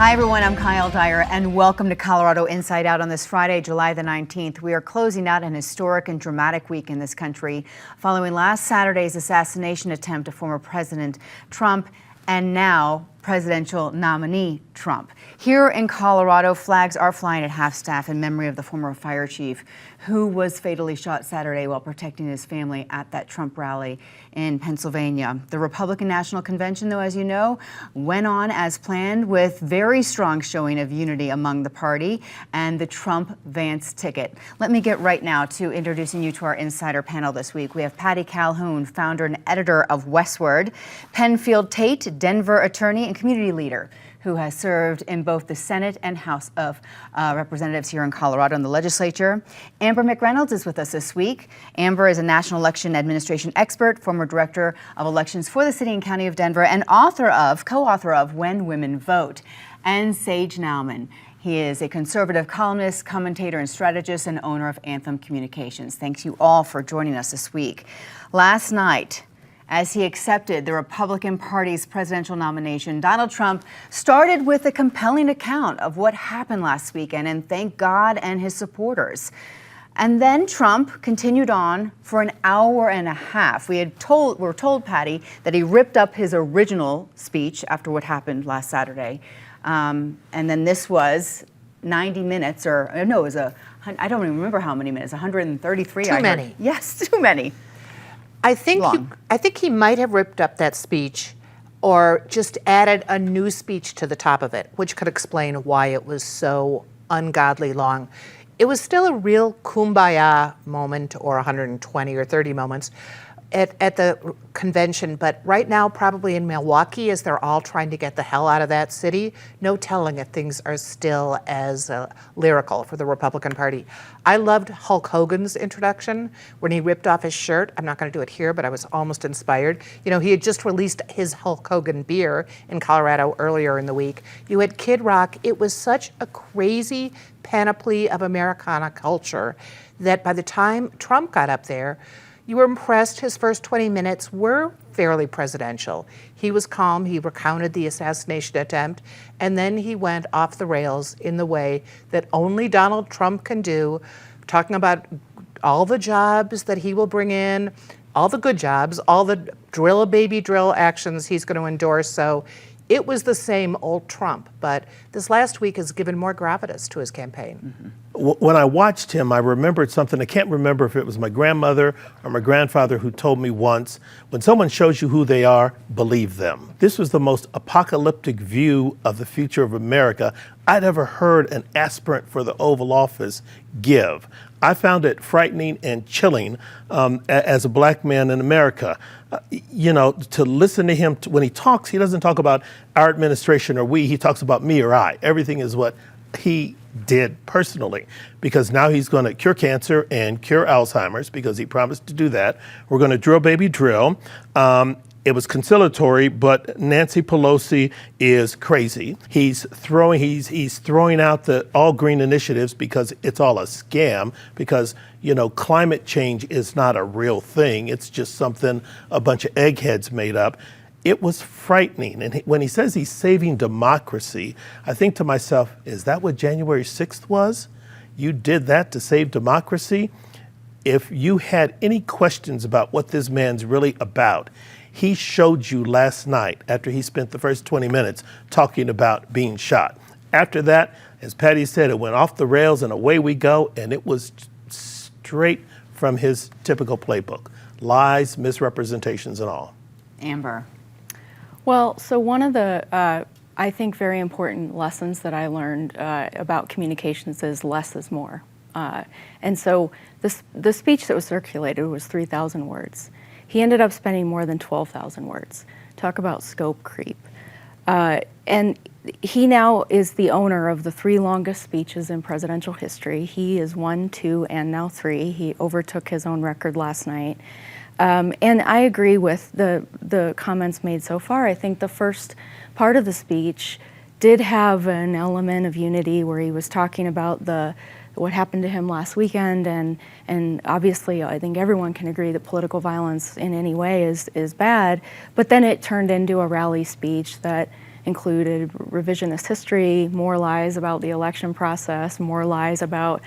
Hi everyone, I'm Kyle Dyer and welcome to Colorado Inside Out on this Friday, July the 19th. We are closing out an historic and dramatic week in this country following last Saturday's assassination attempt of former President Trump and now presidential nominee Trump. Here in Colorado, flags are flying at half-staff in memory of the former fire chief who was fatally shot Saturday while protecting his family at that Trump rally in Pennsylvania. The Republican National Convention, though, as you know, went on as planned with very strong showing of unity among the party and the Trump-Vance ticket. Let me get right now to introducing you to our insider panel this week. We have Patty Calhoun, founder and editor of Westward, Penfield Tate, Denver attorney and community leader who has served in both the Senate and House of Representatives here in Colorado in the legislature. Amber McReynolds is with us this week. Amber is a National Election Administration expert, former director of elections for the city and county of Denver, and co-author of When Women Vote. And Sage Nauman. He is a conservative columnist, commentator, and strategist, and owner of Anthem Communications. Thanks you all for joining us this week. Last night, as he accepted the Republican Party's presidential nomination, Donald Trump started with a compelling account of what happened last weekend and thanked God and his supporters. And then Trump continued on for an hour and a half. We were told, Patty, that he ripped up his original speech after what happened last Saturday. And then this was 90 minutes, I don't even remember how many minutes, 133. Too many. Yes, too many. I think he might have ripped up that speech or just added a new speech to the top of it, which could explain why it was so ungodly long. It was still a real kumbaya moment, or 120 or 30 moments at the convention, but right now probably in Milwaukee, as they're all trying to get the hell out of that city, no telling if things are still as lyrical for the Republican Party. I loved Hulk Hogan's introduction when he ripped off his shirt. I'm not going to do it here, but I was almost inspired. You know, he had just released his Hulk Hogan beer in Colorado earlier in the week. You had Kid Rock. It was such a crazy panoply of Americana culture that by the time Trump got up there, you were impressed. His first 20 minutes were fairly presidential. He was calm, he recounted the assassination attempt, and then he went off the rails in the way that only Donald Trump can do, talking about all the jobs that he will bring in, all the good jobs, all the drill a baby drill actions he's going to endorse. So it was the same old Trump, but this last week has given more gravitas to his campaign. Mm-hmm. When I watched him, I remembered something. I can't remember if it was my grandmother or my grandfather who told me once, when someone shows you who they are, believe them. This was the most apocalyptic view of the future of America I'd ever heard an aspirant for the Oval Office give. I found it frightening and chilling as a black man in America. To listen to him when he talks, he doesn't talk about our administration or we, he talks about me or I. Everything is what he did personally, because now he's going to cure cancer and cure Alzheimer's because he promised to do that. We're going to drill baby drill. It was conciliatory, but Nancy Pelosi is crazy. He's throwing out the all green initiatives because it's all a scam, because climate change is not a real thing. It's just something a bunch of eggheads made up. It was frightening. And when he says he's saving democracy, I think to myself, is that what January 6th was? You did that to save democracy? If you had any questions about what this man's really about, he showed you last night after he spent the first 20 minutes talking about being shot. After that, as Patty said, it went off the rails and away we go, and it was straight from his typical playbook. Lies, misrepresentations, and all. Amber. Well, so one of the, I think, very important lessons that I learned about communications is less is more. And so the speech that was circulated was 3,000 words. He ended up spending more than 12,000 words. Talk about scope creep. And he now is the owner of the 3 longest speeches in presidential history. He is 1, 2, and now 3. He overtook his own record last night. And I agree with the comments made so far. I think the first part of the speech did have an element of unity where he was talking about what happened to him last weekend, and obviously I think everyone can agree that political violence in any way is bad, but then it turned into a rally speech that included revisionist history, more lies about the election process, more lies about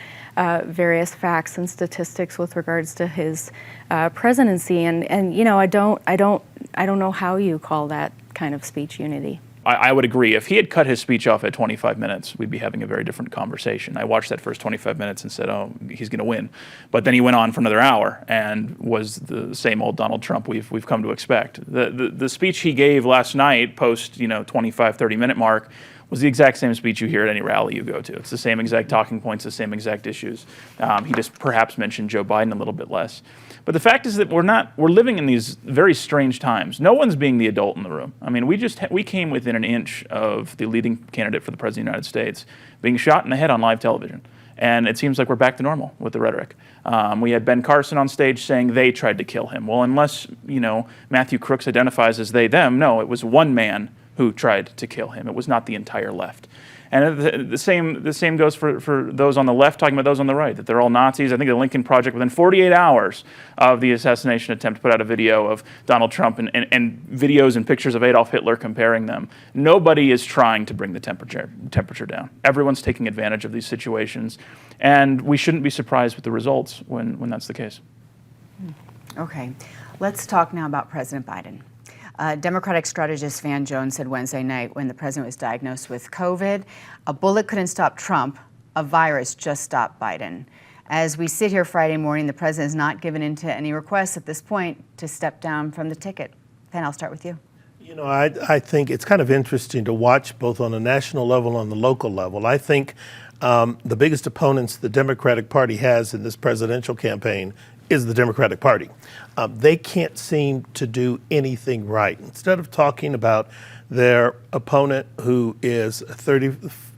various facts and statistics with regards to his presidency. And you know, I don't know how you call that kind of speech unity. I would agree. If he had cut his speech off at 25 minutes, we'd be having a very different conversation. I watched that first 25 minutes and said, oh, he's going to win. But then he went on for another hour and was the same old Donald Trump we've come to expect. The speech he gave last night, post 25, 30-minute mark, was the exact same speech you hear at any rally you go to. It's the same exact talking points, the same exact issues. He just perhaps mentioned Joe Biden a little bit less. But the fact is that we're living in these very strange times. No one's being the adult in the room. I mean, we came within an inch of the leading candidate for the President of the United States being shot in the head on live television. And it seems like we're back to normal with the rhetoric. We had Ben Carson on stage saying they tried to kill him. Well, unless, Matthew Crooks identifies as they, them, no, it was one man who tried to kill him. It was not the entire left. And the same goes for those on the left talking about those on the right, that they're all Nazis. I think the Lincoln Project, within 48 hours of the assassination attempt, put out a video of Donald Trump and videos and pictures of Adolf Hitler comparing them. Nobody is trying to bring the temperature down. Everyone's taking advantage of these situations, and we shouldn't be surprised with the results when that's the case. Okay, let's talk now about President Biden. Democratic strategist Van Jones said Wednesday night when the president was diagnosed with COVID, a bullet couldn't stop Trump, a virus just stopped Biden. As we sit here Friday morning, the president has not given in to any requests at this point to step down from the ticket. Van, I'll start with you. I think it's kind of interesting to watch both on a national level and on the local level. I think the biggest opponents the Democratic Party has in this presidential campaign is the Democratic Party. They can't seem to do anything right. Instead of talking about their opponent who is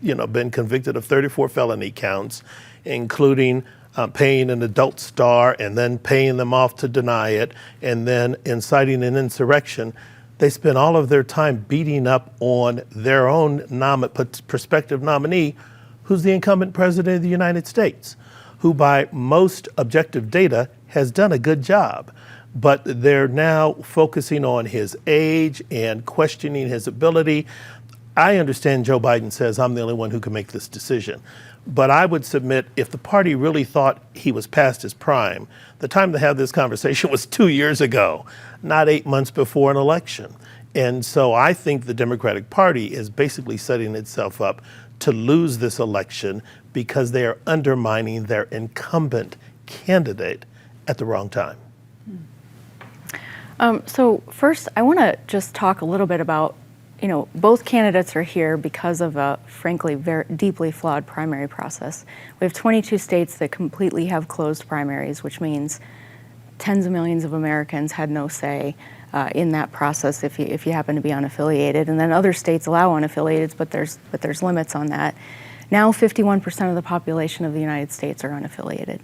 been convicted of 34 felony counts, including paying an adult star and then paying them off to deny it, and then inciting an insurrection, they spend all of their time beating up on their own prospective nominee, who's the incumbent president of the United States, who by most objective data has done a good job. But they're now focusing on his age and questioning his ability. I understand Joe Biden says, I'm the only one who can make this decision. But I would submit if the party really thought he was past his prime, the time to have this conversation was 2 years ago, not 8 months before an election. And so I think the Democratic Party is basically setting itself up to lose this election because they are undermining their incumbent candidate at the wrong time. So first, I want to just talk a little bit about, both candidates are here because of a, frankly, very deeply flawed primary process. We have 22 states that completely have closed primaries, which means tens of millions of Americans had no say in that process if you happen to be unaffiliated. And then other states allow unaffiliated, but there's limits on that. Now 51% of the population of the United States are unaffiliated.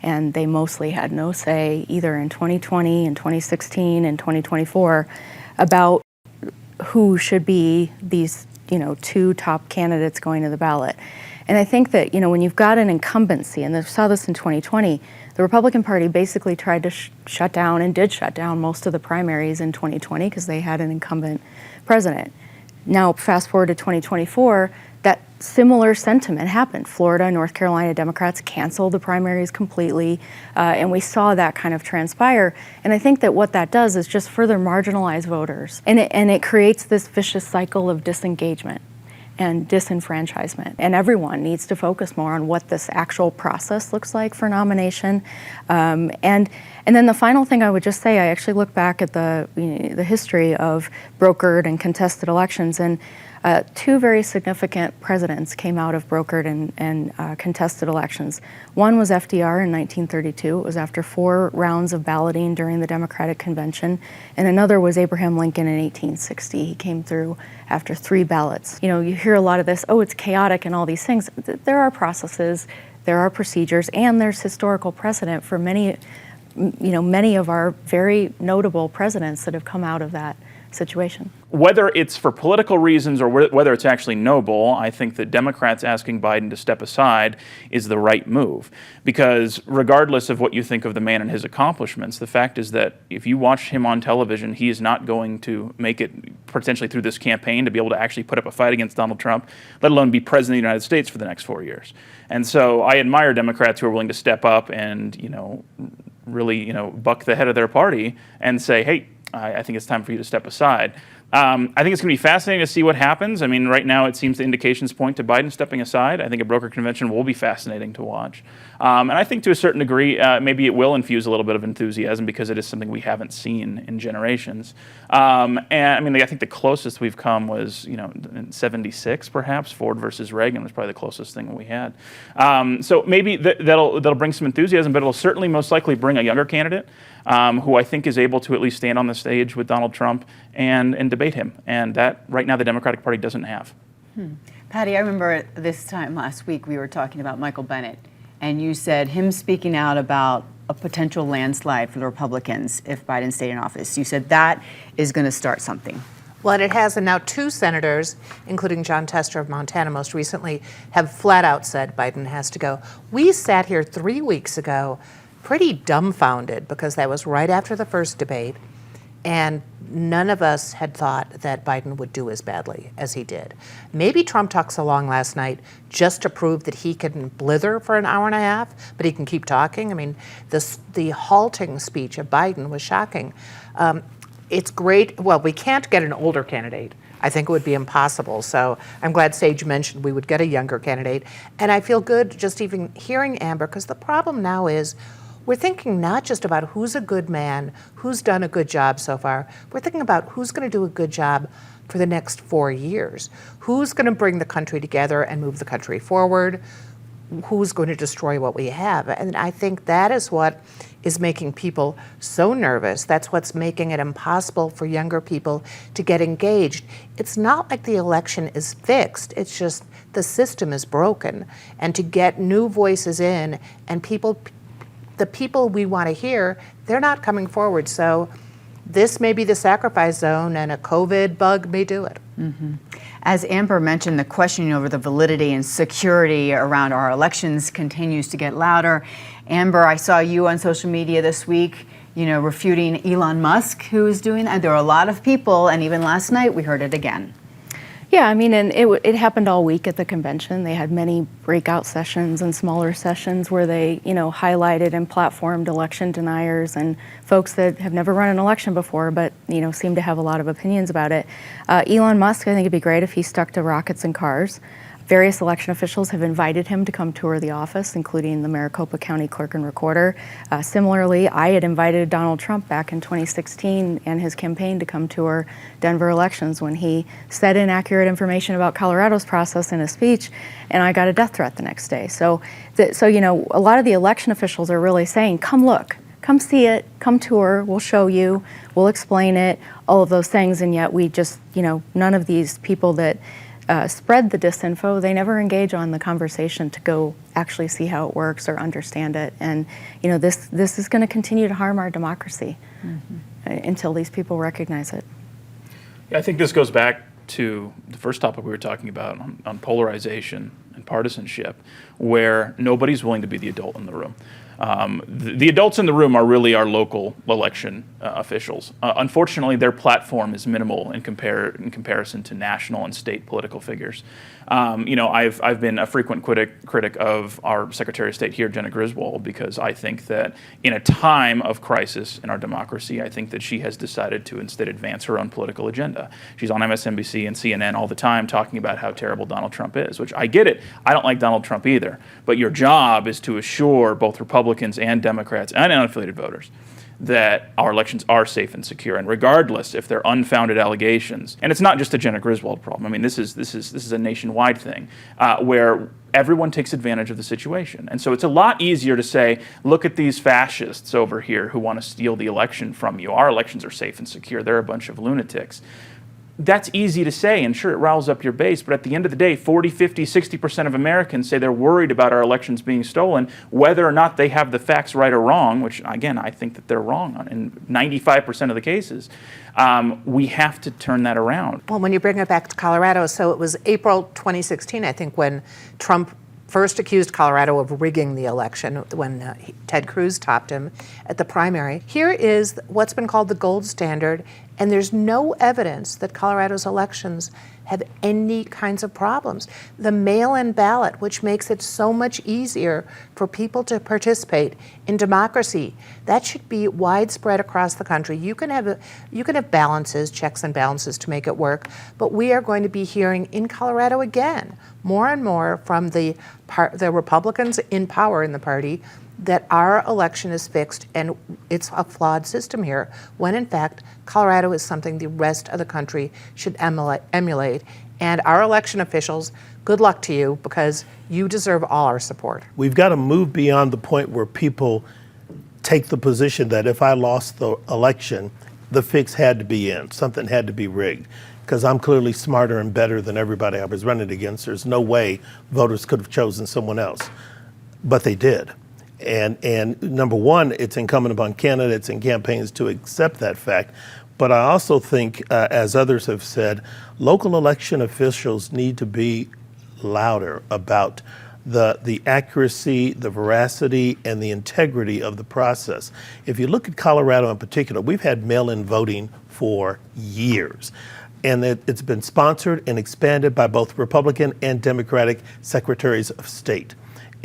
And they mostly had no say either in 2020, in 2016, and 2024 about who should be these, two top candidates going to the ballot. And I think that, when you've got an incumbency, and I saw this in 2020, the Republican Party basically tried to shut down and did shut down most of the primaries in 2020 because they had an incumbent president. Now, fast forward to 2024, that similar sentiment happened. Florida and North Carolina Democrats canceled the primaries completely, and we saw that kind of transpire. And I think that what that does is just further marginalize voters, and it creates this vicious cycle of disengagement and disenfranchisement. And everyone needs to focus more on what this actual process looks like for nomination. And then the final thing I would just say, I actually look back at the history of brokered and contested elections, and two very significant presidents came out of brokered and contested elections. One was FDR in 1932. It was after 4 rounds of balloting during the Democratic Convention. And another was Abraham Lincoln in 1860. He came through after 3 ballots. You hear a lot of this, it's chaotic and all these things. There are processes, there are procedures, and there's historical precedent for many of our very notable presidents that have come out of that situation. Whether it's for political reasons or whether it's actually noble, I think that Democrats asking Biden to step aside is the right move. Because regardless of what you think of the man and his accomplishments, the fact is that if you watch him on television, he is not going to make it potentially through this campaign to be able to actually put up a fight against Donald Trump, let alone be president of the United States for the next 4 years. And so I admire Democrats who are willing to step up and, really, buck the head of their party and say, hey, I think it's time for you to step aside. I think it's going to be fascinating to see what happens. I mean, right now it seems the indications point to Biden stepping aside. I think a broker convention will be fascinating to watch. And I think to a certain degree, maybe it will infuse a little bit of enthusiasm because it is something we haven't seen in generations. And I mean, I think the closest we've come was, in '76 perhaps. Ford versus Reagan was probably the closest thing we had. So maybe that'll bring some enthusiasm, but it'll certainly most likely bring a younger candidate who I think is able to at least stand on the stage with Donald Trump and debate him. And that right now the Democratic Party doesn't have. Patty, I remember this time last week we were talking about Michael Bennet, and you said him speaking out about a potential landslide for the Republicans if Biden stayed in office. You said that is going to start something. Well, it has, and now 2 senators, including John Tester of Montana most recently, have flat out said Biden has to go. We sat here 3 weeks ago pretty dumbfounded because that was right after the first debate, and none of us had thought that Biden would do as badly as he did. Maybe Trump talks along last night just to prove that he can blither for an hour and a half, but he can keep talking. I mean, the halting speech of Biden was shocking. It's great. Well, we can't get an older candidate. I think it would be impossible. So I'm glad Sage mentioned we would get a younger candidate. And I feel good just even hearing Amber, because the problem now is we're thinking not just about who's a good man, who's done a good job so far. We're thinking about who's going to do a good job for the next 4 years. Who's going to bring the country together and move the country forward? Who's going to destroy what we have? And I think that is what is making people so nervous. That's what's making it impossible for younger people to get engaged. It's not like the election is fixed. It's just the system is broken. And to get new voices in and the people we want to hear, they're not coming forward. So this may be the sacrifice zone, and a COVID bug may do it. Mm-hmm. As Amber mentioned, the questioning over the validity and security around our elections continues to get louder. Amber, I saw you on social media this week, refuting Elon Musk, who is doing that. There are a lot of people, and even last night we heard it again. Yeah, I mean, and it happened all week at the convention. They had many breakout sessions and smaller sessions where they, highlighted and platformed election deniers and folks that have never run an election before, but, seem to have a lot of opinions about it. Elon Musk, I think it'd be great if he stuck to rockets and cars. Various election officials have invited him to come tour the office, including the Maricopa County Clerk and Recorder. Similarly, I had invited Donald Trump back in 2016 and his campaign to come tour Denver elections when he said inaccurate information about Colorado's process in a speech, and I got a death threat the next day. So a lot of the election officials are really saying, come look, come see it, come tour, we'll show you, we'll explain it, all of those things, and yet we just, none of these people that spread the disinfo, they never engage on the conversation to go actually see how it works or understand it. And this is going to continue to harm our democracy until these people recognize it. Yeah, I think this goes back to the first topic we were talking about on polarization and partisanship, where nobody's willing to be the adult in the room. The adults in the room are really our local election officials. Unfortunately, their platform is minimal in comparison to national and state political figures. I've been a frequent critic of our Secretary of State here, Jenna Griswold, because I think that in a time of crisis in our democracy, I think that she has decided to instead advance her own political agenda. She's on MSNBC and CNN all the time talking about how terrible Donald Trump is, which I get it. I don't like Donald Trump either. But your job is to assure both Republicans and Democrats and unaffiliated voters that our elections are safe and secure, and regardless if they're unfounded allegations, and it's not just a Jenna Griswold problem. I mean, this is a nationwide thing where everyone takes advantage of the situation, and so it's a lot easier to say, look at these fascists over here who want to steal the election from you. Our elections are safe and secure. They're a bunch of lunatics. that's easy to say, and sure, it riles up your base, but at the end of the day, 40, 50, 60% of Americans say they're worried about our elections being stolen, whether or not they have the facts right or wrong, which, again, I think that they're wrong on in 95% of the cases. We have to turn that around. Well, when you bring it back to Colorado, so it was April 2016, I think, when Trump first accused Colorado of rigging the election when Ted Cruz topped him at the primary. Here is what's been called the gold standard, and there's no evidence that Colorado's elections have any kinds of problems. The mail-in ballot, which makes it so much easier for people to participate in democracy, that should be widespread across the country. You can have balances, checks and balances to make it work, but we are going to be hearing in Colorado again, more and more from the Republicans in power in the party, that our election is fixed and it's a flawed system here, when in fact Colorado is something the rest of the country should emulate. And our election officials, good luck to you, because you deserve all our support. We've got to move beyond the point where people take the position that if I lost the election, the fix had to be in, something had to be rigged. Because I'm clearly smarter and better than everybody I was running against. There's no way voters could have chosen someone else, but they did. And number one, it's incumbent upon candidates and campaigns to accept that fact. But I also think, as others have said, local election officials need to be louder about the accuracy, the veracity, and the integrity of the process. If you look at Colorado in particular, we've had mail-in voting for years. And it's been sponsored and expanded by both Republican and Democratic secretaries of state.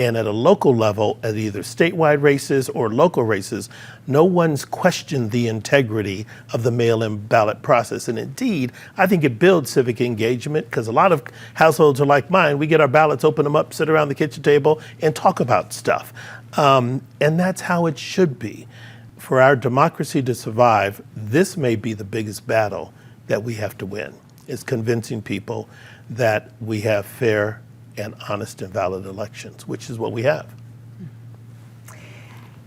And at a local level, at either statewide races or local races, no one's questioned the integrity of the mail-in ballot process. And indeed, I think it builds civic engagement, because a lot of households are like mine. We get our ballots, open them up, sit around the kitchen table, and talk about stuff. And that's how it should be. For our democracy to survive, this may be the biggest battle that we have to win, is convincing people that we have fair and honest and valid elections, which is what we have.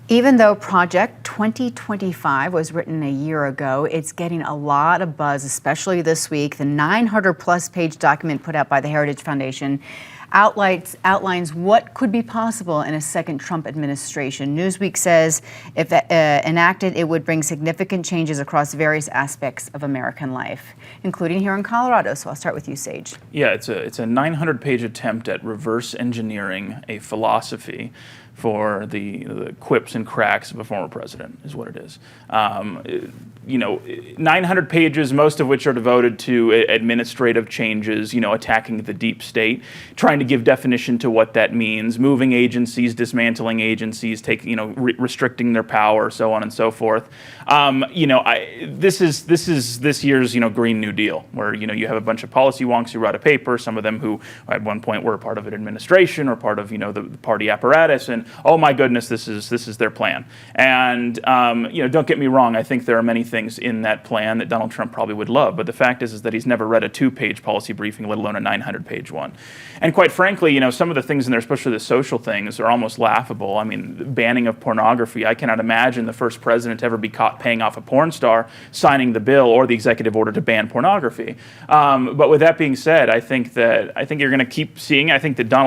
Even though Project 2025 was written a year ago, it's getting a lot of buzz, especially this week. The 900-plus page document put out by the Heritage Foundation outlines what could be possible in a second Trump administration. Newsweek says if enacted, it would bring significant changes across various aspects of American life, including here in Colorado. So I'll start with you, Sage. Yeah, it's a 900-page attempt at reverse engineering a philosophy for the quips and cracks of a former president, is what it is. 900 pages, most of which are devoted to administrative changes, attacking the deep state, trying to give definition to what that means, moving agencies, dismantling agencies, restricting their power, so on and so forth. This is this year's, Green New Deal, where, you have a bunch of policy wonks who wrote a paper, some of them who at one point were part of an administration or part of, the party apparatus, and oh my goodness, this is their plan. And, don't get me wrong, I think there are many things in that plan that Donald Trump probably would love, but the fact is that he's never read a 2-page policy briefing, let alone a 900-page one. And quite frankly, some of the things in there, especially the social things, are almost laughable. I mean, the banning of pornography. I cannot imagine the first president to ever be caught paying off a porn star signing the bill or the executive order to ban pornography. But with that being said, I think you're going to keep seeing. I think that Joe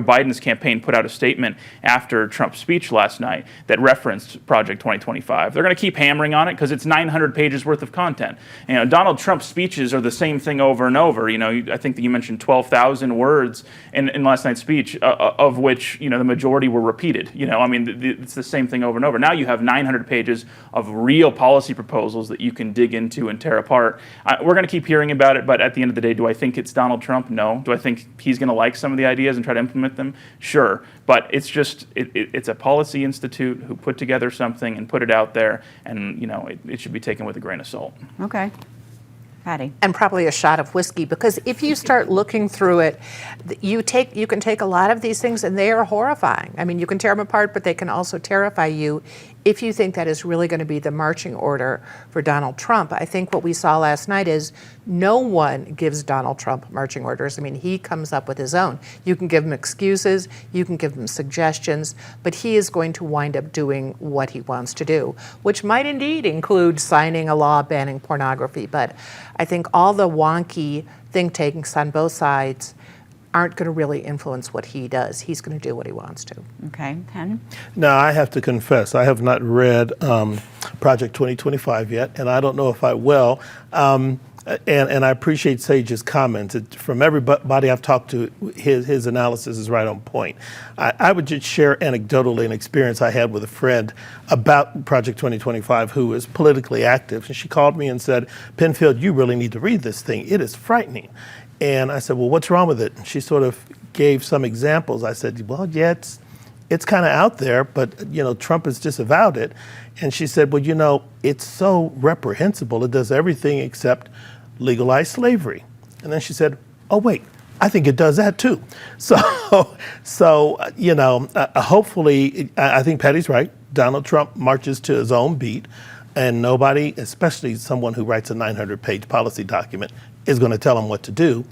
Biden's campaign put out a statement after Trump's speech last night that referenced Project 2025. They're going to keep hammering on it because it's 900 pages worth of content. Donald Trump's speeches are the same thing over and over. I think that you mentioned 12,000 words in last night's speech, of which the majority were repeated. It's the same thing over and over. Now you have 900 pages of real policy proposals that you can dig into and tear apart. We're going to keep hearing about it, but at the end of the day, do I think it's Donald Trump? No. Do I think he's going to like some of the ideas and try to implement them? Sure. But it's just, it's a policy institute who put together something and put it out there, and it should be taken with a grain of salt. Okay. Patty. And probably a shot of whiskey, because if you start looking through it, you can take a lot of these things and they are horrifying. I mean, you can tear them apart, but they can also terrify you if you think that is really going to be the marching order for Donald Trump, I think what we saw last night is no one gives Donald Trump marching orders. I mean, he comes up with his own. You can give him excuses, you can give him suggestions, but he is going to wind up doing what he wants to do, which might indeed include signing a law banning pornography. But I think all the wonky think tanks on both sides aren't going to really influence what he does. He's going to do what he wants to. Okay, Penn? Now, I have to confess, I have not read Project 2025 yet, and I don't know if I will. And I appreciate Sage's comments. From everybody I've talked to, his analysis is right on point. I would just share anecdotally an experience I had with a friend about Project 2025 who is politically active. And she called me and said, Penfield, you really need to read this thing. It is frightening. And I said, well, what's wrong with it? And she sort of gave some examples. I said, well, yeah, it's kind of out there, but, Trump has disavowed it. And she said, well, it's so reprehensible. It does everything except legalize slavery. And then she said, oh, wait, I think it does that too. So hopefully, I think Patty's right. Donald Trump marches to his own beat, and nobody, especially someone who writes a 900-page policy document, is going to tell him what to do.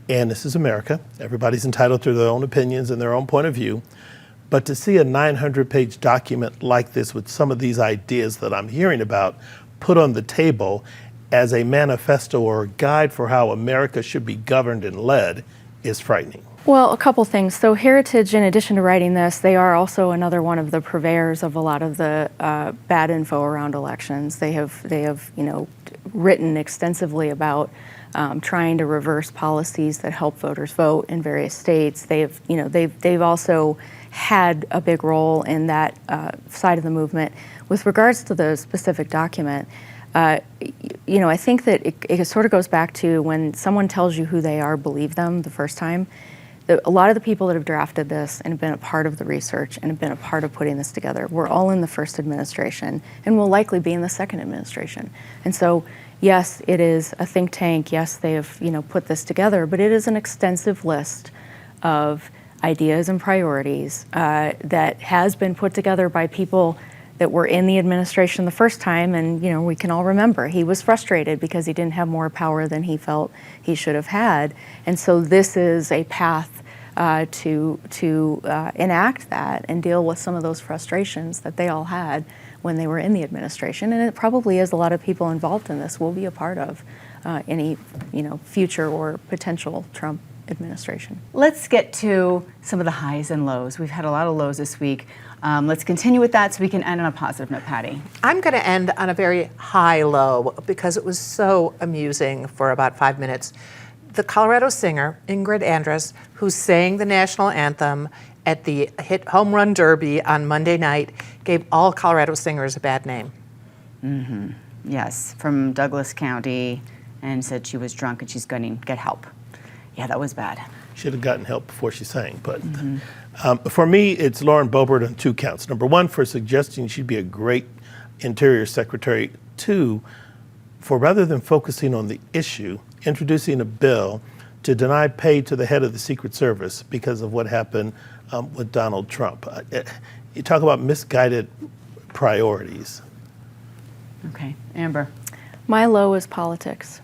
And this is America. Everybody's entitled to their own opinions and their own point of view. But to see a 900-page document like this with some of these ideas that I'm hearing about put on the table as a manifesto or a guide for how America should be governed and led is frightening. Well, a couple things. So Heritage, in addition to writing this, they are also another one of the purveyors of a lot of the bad info around elections. They have written extensively about trying to reverse policies that help voters vote in various states. They've also had a big role in that side of the movement. With regards to the specific document, I think that it sort of goes back to when someone tells you who they are, believe them the first time. A lot of the people that have drafted this and have been a part of the research and have been a part of putting this together were all in the first administration and will likely be in the second administration. And so, yes, it is a think tank. Yes, they have put this together, but it is an extensive list of ideas and priorities that has been put together by people that were in the administration the first time, and we can all remember he was frustrated because he didn't have more power than he felt he should have had, and so this is a path to enact that and deal with some of those frustrations that they all had when they were in the administration, and it probably is a lot of people involved in this will be a part of any future or potential Trump administration. Let's get to some of the highs and lows. We've had a lot of lows this week. Let's continue with that so we can end on a positive note, Patty. I'm going to end on a very high low because it was so amusing for about 5 minutes. The Colorado singer, Ingrid Andress, who sang the national anthem at the hit Home Run Derby on Monday night, gave all Colorado singers a bad name. Mm-hmm. Yes, from Douglas County, and said she was drunk and she's going to get help. Yeah, that was bad. Should have gotten help before she sang. But for me, it's Lauren Boebert on 2 counts. Number 1, for suggesting she'd be a great Interior Secretary. 2, for rather than focusing on the issue, introducing a bill to deny pay to the head of the Secret Service because of what happened with Donald Trump. You talk about misguided priorities. Okay, Amber. My low is politics.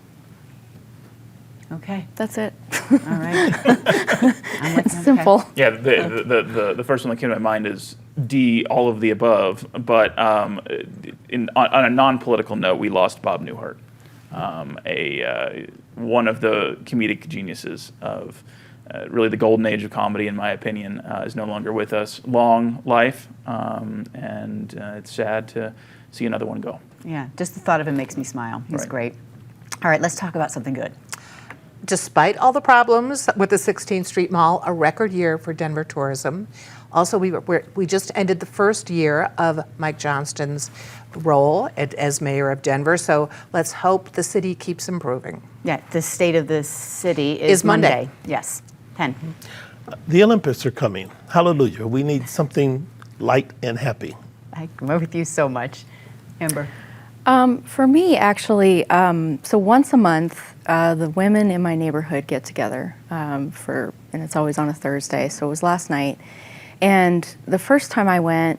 Okay, That's it. all right. It's simple. Yeah, the first one that came to my mind is D, all of the above. But on a non-political note, we lost Bob Newhart, one of the comedic geniuses of really the golden age of comedy, in my opinion, is no longer with us. Long life, and it's sad to see another one go. Yeah, just the thought of him makes me smile. He's Right. great. All right, let's talk about something good. Despite all the problems with the 16th Street Mall, a record year for Denver tourism. Also, we just ended the first year of Mike Johnston's role as mayor of Denver, so let's hope the city keeps improving. Yeah, the state of the city is Monday. Yes. Penn. The Olympics are coming. Hallelujah. We need something light and happy. I agree with you so much. Amber. For me, actually, so once a month, the women in my neighborhood get together and it's always on a Thursday, so it was last night. And the first time I went,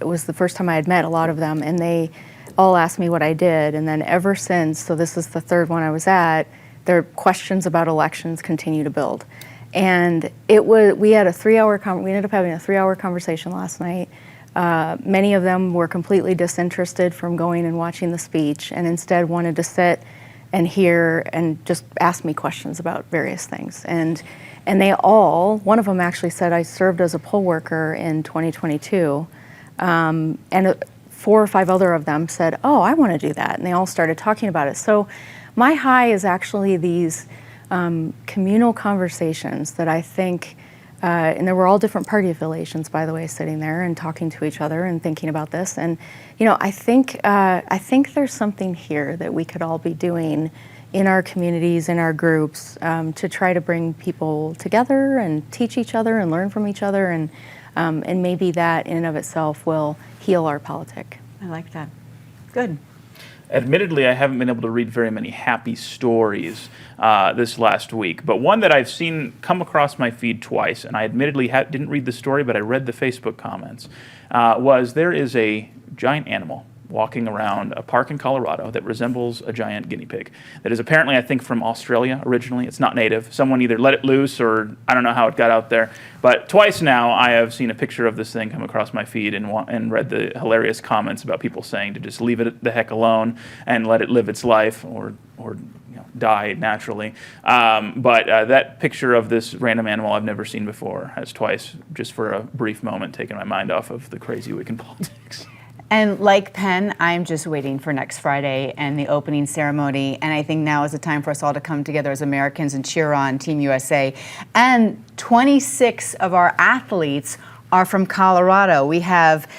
it was the first time I had met a lot of them, and they all asked me what I did. And then ever since, so this is the third one I was at, their questions about elections continue to build. And we had a 3-hour, we ended up having a 3-hour conversation last night. Many of them were completely disinterested from going and watching the speech, and instead wanted to sit and hear and just ask me questions about various things. And they all, one of them actually said, I served as a poll worker in 2022, and 4 or 5 other of them said, oh, I want to do that. And they all started talking about it. So my high is actually these communal conversations that I think, and there were all different party affiliations, by the way, sitting there and talking to each other and thinking about this. And I think there's something here that we could all be doing in our communities, in our groups, to try to bring people together and teach each other and learn from each other, and maybe that in and of itself will heal our politic. I like that. Good. Admittedly, I haven't been able to read very many happy stories this last week, but one that I've seen come across my feed twice, and I admittedly didn't read the story, but I read the Facebook comments, was there is a giant animal walking around a park in Colorado that resembles a giant guinea pig that is apparently, I think, from Australia originally. It's not native. Someone either let it loose or I don't know how it got out there. But twice now I have seen a picture of this thing come across my feed and read the hilarious comments about people saying to just leave it the heck alone and let it live its life or die naturally. But that picture of this random animal I've never seen before has twice, just for a brief moment, taken my mind off of the crazy week in politics. And like Penn, I'm just waiting for next Friday and the opening ceremony. And I think now is the time for us all to come together as Americans and cheer on Team USA. And 26 of our athletes are from Colorado. We have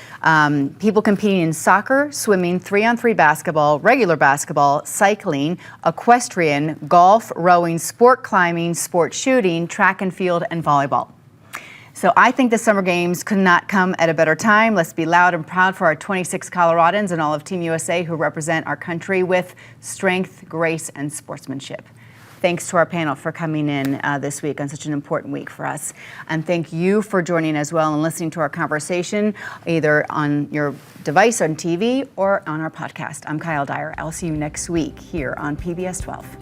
people competing in soccer, swimming, 3-on-3 basketball, regular basketball, cycling, equestrian, golf, rowing, sport climbing, sport shooting, track and field, and volleyball. So I think the Summer Games could not come at a better time. Let's be loud and proud for our 26 Coloradans and all of Team USA who represent our country with strength, grace, and sportsmanship. Thanks to our panel for coming in this week on such an important week for us. And thank you for joining as well and listening to our conversation, either on your device on TV or on our podcast. I'm Kyle Dyer. I'll see you next week here on PBS 12.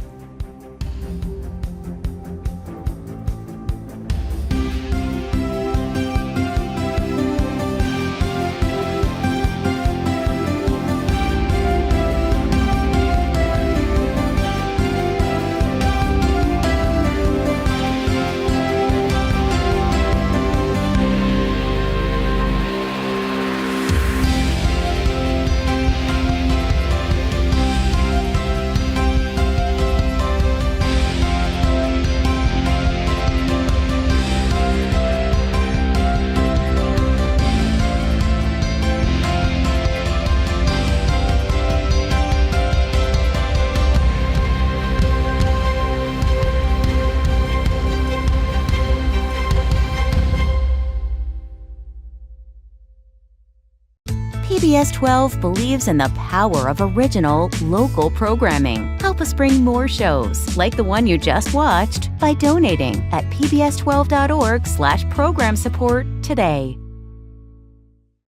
PBS 12 believes in the power of original, local programming. Help us bring more shows, like the one you just watched, by donating at pbs12.org/program support today.